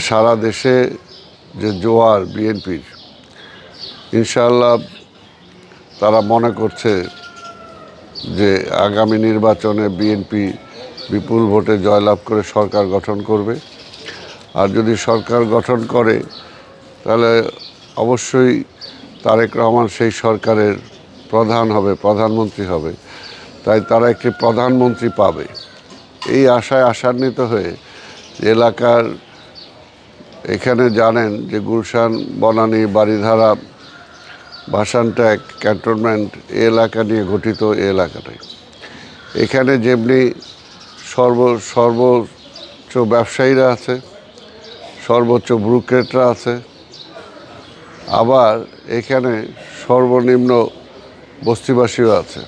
সারা দেশে যে জোয়ার বিএনপির, ইনশাআল্লাহ তারা মনে করছে যে আগামী নির্বাচনে বিএনপি বিপুল ভোটে জয়লাভ করে সরকার গঠন করবে। আর যদি সরকার গঠন করে তাহলে অবশ্যই তারেক রহমান সেই সরকারের প্রধান হবে, প্রধানমন্ত্রী হবে। তাই তারা একটি প্রধানমন্ত্রী পাবে এই আশায় আশান্বিত হয়ে এলাকার, এখানে জানেন যে গুলশান, বনানী, বারিধারা, ভাসানট্যাক, ক্যান্টনমেন্ট এলাকা নিয়ে গঠিত এই এলাকাটাই। এখানে যেমনি সর্বোচ্চ ব্যবসায়ীরা আছে, সর্বোচ্চ ব্রুকেটরা আছে, আবার এখানে সর্বনিম্ন বস্তিবাসীও আছে।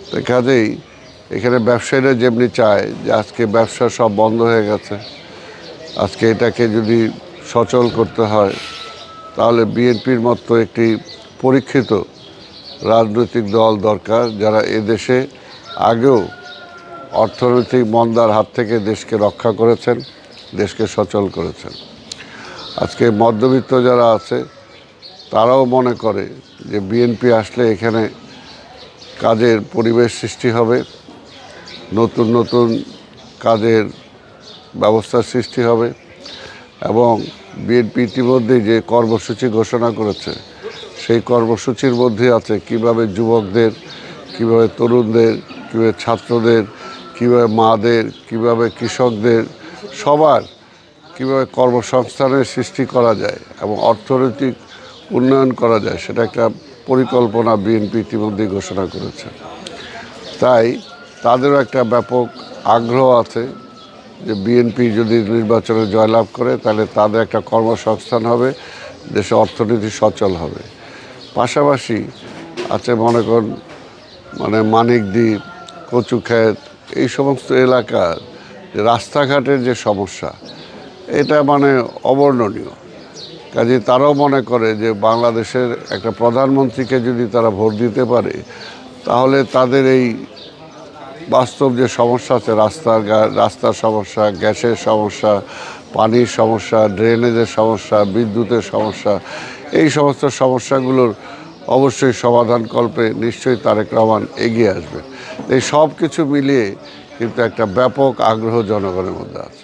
তো কাজেই এখানে ব্যবসায়ীরা যেমনি চায় যে আজকে ব্যবসা সব বন্ধ হয়ে গেছে, আজকে এটাকে যদি সচল করতে হয় তাহলে বিএনপির মতো একটি পরীক্ষিত রাজনৈতিক দল দরকার, যারা এদেশে আগেও অর্থনৈতিক মন্দার হাত থেকে দেশকে রক্ষা করেছেন, দেশকে সচল করেছেন। আজকে মধ্যবিত্ত যারা আছে তারাও মনে করে যে বিএনপি আসলে এখানে কাজের পরিবেশ সৃষ্টি হবে, নতুন নতুন কাজের ব্যবস্থার সৃষ্টি হবে এবং বিএনপি ইতিমধ্যেই যে কর্মসূচি ঘোষণা করেছে সেই কর্মসূচির মধ্যে আছে কিভাবে যুবকদের, কিভাবে তরুণদের, কিভাবে ছাত্রদের, কিভাবে মাদের, কিভাবে কৃষকদের, সবার কিভাবে কর্মসংস্থানের সৃষ্টি করা যায় এবং অর্থনৈতিক উন্নয়ন করা যায় সেটা একটা পরিকল্পনা বিএনপি ইতিমধ্যেই ঘোষণা করেছে। তাই তাদেরও একটা ব্যাপক আগ্রহ আছে যে বিএনপি যদি নির্বাচনে জয়লাভ করে তাহলে তাদের একটা কর্মসংস্থান হবে, দেশে অর্থনীতি সচল হবে। পাশাপাশি আছে মনে করেন মানিকদ্বীপ, কচুক্ষেত, এই সমস্ত এলাকার রাস্তাঘাটের যে সমস্যা এটা অবর্ণনীয়। কাজে তারাও মনে করে যে বাংলাদেশের একটা প্রধানমন্ত্রীকে যদি তারা ভোট দিতে পারে তাহলে তাদের এই বাস্তব যে সমস্যা আছে, রাস্তার সমস্যা, গ্যাসের সমস্যা, পানির সমস্যা, ড্রেনেজের সমস্যা, বিদ্যুতের সমস্যা, এই সমস্ত সমস্যাগুলোর অবশ্যই সমাধানকল্পে নিশ্চয়ই তারেক রহমান এগিয়ে আসবে। এই সব কিছু মিলিয়ে কিন্তু একটা ব্যাপক আগ্রহ জনগণের মধ্যে আছে।